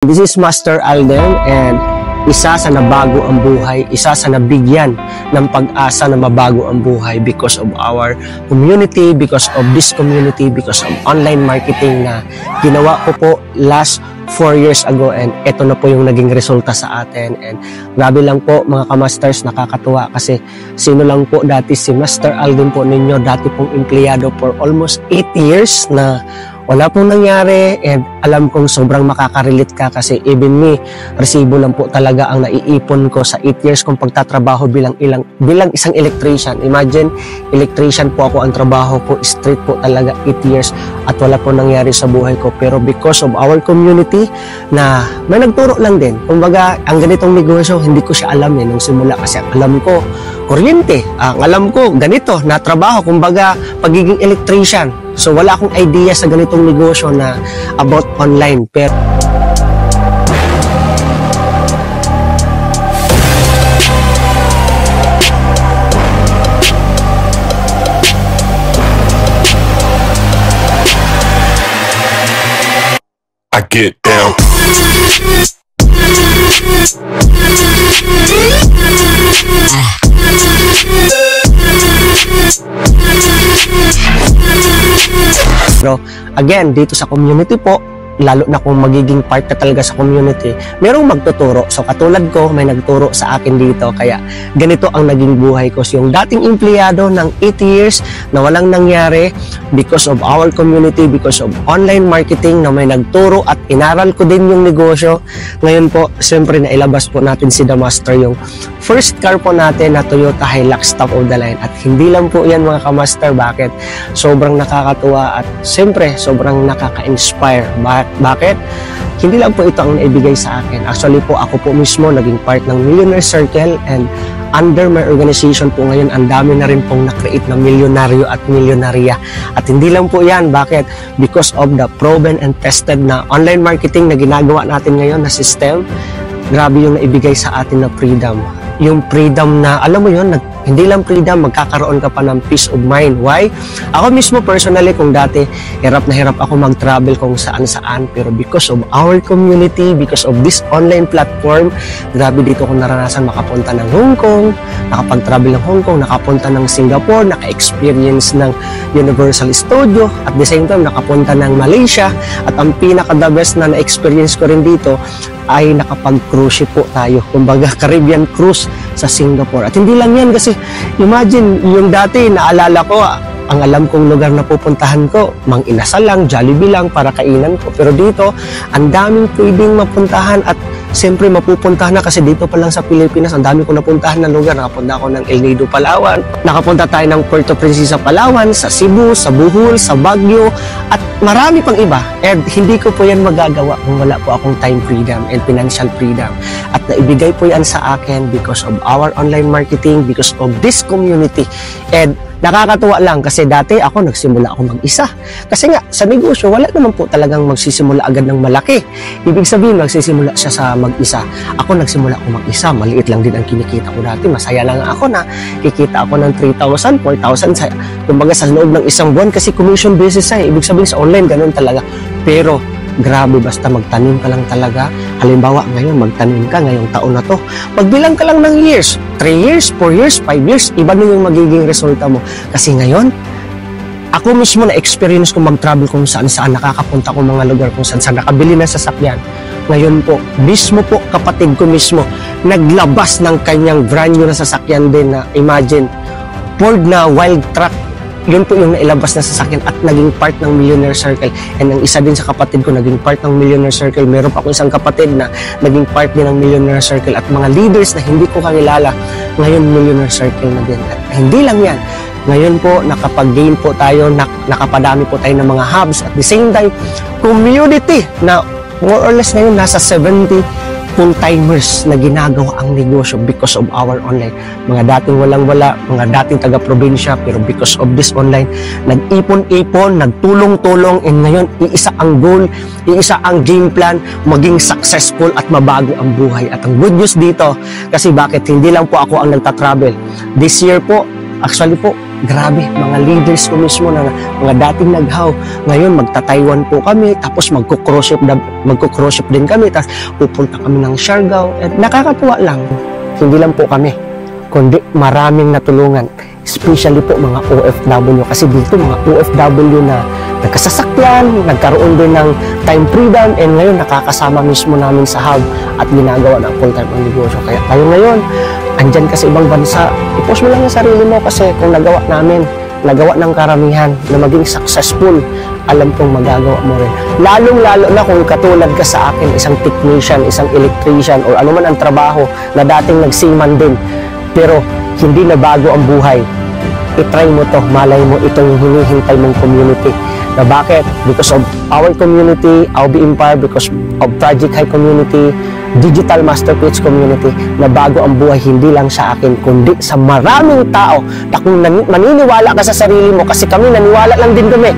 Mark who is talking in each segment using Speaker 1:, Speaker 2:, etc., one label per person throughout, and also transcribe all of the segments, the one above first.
Speaker 1: This is Master Alden, and isa sa nabago ang buhay, isa sa nabigyan ng pag-asa na mabago ang buhay because of our community, because of this community, because of online marketing na ginawa ko po last 4 years ago, and ito na po yung naging resulta sa atin. And grabe lang po mga kamasters, nakakatuwa kasi sino lang po dati si Master Alden po ninyo, dati pong empleyado for almost 8 years na wala pong nangyari, and alam kong sobrang makaka-relate ka kasi even me, resibo lang po talaga ang naiipon ko sa 8 years kong pagtatrabaho bilang isang electrician. Imagine, electrician po ako, ang trabaho ko, straight po talaga 8 years at wala po nangyari sa buhay ko. Pero because of our community na may nagturo lang din. Kumbaga, ang ganitong negosyo, hindi ko siya alam nung simula kasi ang alam ko, kuryente. Ang alam ko, ganito, na trabaho, kumbaga, pagiging electrician. So wala akong idea sa ganitong negosyo na about online. Pero
Speaker 2: I get down.
Speaker 1: Pero again, dito sa community po, lalo na kung magiging part ka talaga sa community, merong magtuturo. So katulad ko, may nagturo sa akin dito. Kaya ganito ang naging buhay ko. So, yung dating empleyado ng 8 years na walang nangyari because of our community, because of online marketing na may nagturo at inaral ko din yung negosyo. Ngayon po, siyempre nailabas po natin si The Master, yung first car po natin na Toyota Hilux top of the line. At hindi lang po yan mga kamaster. Bakit? Sobrang nakakatuwa at siyempre sobrang nakaka-inspire. Bakit? Hindi lang po ito ang naibigay sa akin. Actually po, ako po mismo naging part ng Millionaire Circle, and under my organization po ngayon, ang dami na rin pong na-create na milyonaryo at milyonarya. At hindi lang po yan. Bakit? Because of the proven and tested na online marketing na ginagawa natin ngayon na system, grabe yung naibigay sa atin na freedom. Yung freedom na, alam mo yun, hindi lang freedom, magkakaroon ka pa ng peace of mind. Why? Ako mismo personally, kung dati, hirap na hirap ako mag-travel kung saan-saan. Pero because of our community, because of this online platform, grabe dito ko naranasan makapunta ng Hong Kong, nakapag-travel ng Hong Kong, nakapunta ng Singapore, naka-experience ng Universal Studio, at the same time, nakapunta ng Malaysia. At ang pinaka-the best na na-experience ko rin dito, ay nakapag-cruise ship po tayo. Kumbaga, Caribbean cruise sa Singapore. At hindi lang yan kasi, imagine, yung dati, naalala ko, ang alam kong lugar na pupuntahan ko, Mang Inasal lang, Jollibee lang, para kainan ko. Pero dito, ang daming pwedeng mapuntahan at siyempre mapupuntahan na kasi dito pa lang sa Pilipinas, ang dami ko napuntahan na lugar. Nakapunta ako ng El Nido, Palawan. Nakapunta tayo ng Puerto Princesa, Palawan, sa Cebu, sa Bohol, sa Baguio, at marami pang iba. And hindi ko po yan magagawa kung wala po akong time freedom and financial freedom. At naibigay po yan sa akin because of our online marketing, because of this community. And nakakatuwa lang kasi dati ako nagsimula ako mag-isa. Kasi nga, sa negosyo, wala naman po talagang magsisimula agad ng malaki. Ibig sabihin, magsisimula siya sa mag-isa. Ako nagsimula ako mag-isa. Maliit lang din ang kinikita ko dati. Masaya lang ako na kikita ako ng 3,000, 4,000. Kumbaga sa loob ng isang buwan kasi commission basis ay. Ibig sabihin sa online, ganun talaga. Pero, grabe, basta magtanim ka lang talaga. Halimbawa, ngayon, magtanim ka ngayong taon na to. Magbilang ka lang ng years. 3 years, 4 years, 5 years. Iba na yung magiging resulta mo. Kasi ngayon, ako mismo na-experience kong mag-travel kung saan-saan, nakakapunta kong mga lugar kung saan-saan, nakabili ng sasakyan. Ngayon po, mismo po, kapatid ko mismo, naglabas ng kanyang brand new na sasakyan din na, imagine, Ford na wild truck. Yun po yung nailabas na sasakyan at naging part ng Millionaire Circle. And ang isa din sa kapatid ko, naging part ng Millionaire Circle. Meron pa akong isang kapatid na naging part din ng Millionaire Circle. At mga leaders na hindi ko kakilala, ngayon Millionaire Circle na din. At hindi lang yan. Ngayon po, nakapag-gain po tayo, nakapadami po tayo ng mga hubs. At the same time, community na more or less ngayon nasa 70 full-timers na ginagawa ang negosyo because of our online. Mga dating walang-wala, mga dating taga-probinsya, pero because of this online, nag-ipon-ipon, nagtulong-tulong, and ngayon, iisa ang goal, iisa ang game plan, maging successful at mabago ang buhay. At ang good news dito, kasi bakit hindi lang po ako ang nagtatravel. This year po, actually po, Grabe, mga leaders ko mismo na mga dating naghaw. Ngayon, magta-Taiwan po kami, tapos magko-cruise ship din kami, tapos pupunta kami ng Siargao. At nakakatuwa lang, hindi lang po kami, kundi maraming natulungan. Especially po mga OFW, kasi dito mga OFW na nagkasasakyan, nagkaroon din ng time freedom, and ngayon nakakasama mismo namin sa hub at ginagawa ng full-time ang negosyo. Kaya tayo ngayon, andyan ka sa ibang bansa, i-post mo lang yung sarili mo kasi kung nagawa namin, nagawa ng karamihan na maging successful, alam kong magagawa mo rin. Lalong-lalo na kung katulad ka sa akin, isang technician, isang electrician, o ano man ang trabaho na dating nagsiman din, pero hindi na bago ang buhay. I-try mo to, malay mo itong hinihintay mong community. Na bakit? Because of our community, I'll be empowered because of Project High community, Digital Masterpiece community, na bago ang buhay hindi lang sa akin, kundi sa maraming tao. Na kung maniniwala ka sa sarili mo, kasi kami naniwala lang din kami,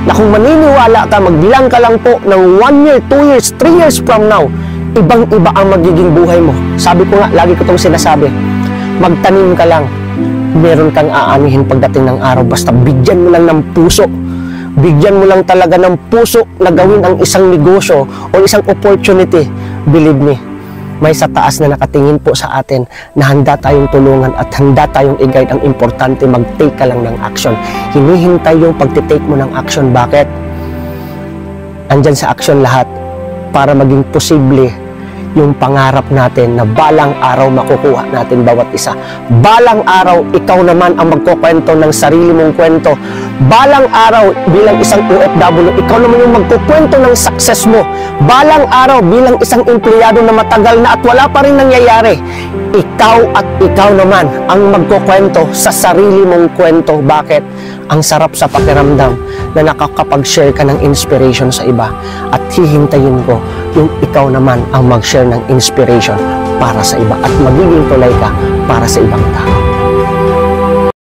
Speaker 1: na kung maniniwala ka, magbilang ka lang po ng 1 year, 2 years, 3 years from now, ibang-iba ang magiging buhay mo. Sabi ko nga, lagi ko itong sinasabi, magtanim ka lang, meron kang aanihin pagdating ng araw, basta bigyan mo lang ng puso, bigyan mo lang talaga ng puso na gawin ang isang negosyo o isang opportunity. Believe me, may sa taas na nakatingin po sa atin na handa tayong tulungan at handa tayong i-guide. Ang importante, mag-take ka lang ng action. Hinihintay yung pagtitake mo ng action. Bakit? Andyan sa action lahat para maging posible yung pangarap natin na balang araw makukuha natin bawat isa. Balang araw, ikaw naman ang magkukwento ng sarili mong kwento. Balang araw, bilang isang OFW, ikaw naman yung magkukwento ng success mo. Balang araw, bilang isang empleyado na matagal na at wala pa rin nangyayari, ikaw at ikaw naman ang magkukwento sa sarili mong kwento. Bakit? Ang sarap sa pakiramdam na nakakapag-share ka ng inspiration sa iba, at hihintayin ko yung ikaw naman ang mag-share ng inspiration para sa iba at magiging tulay ka para sa ibang tao.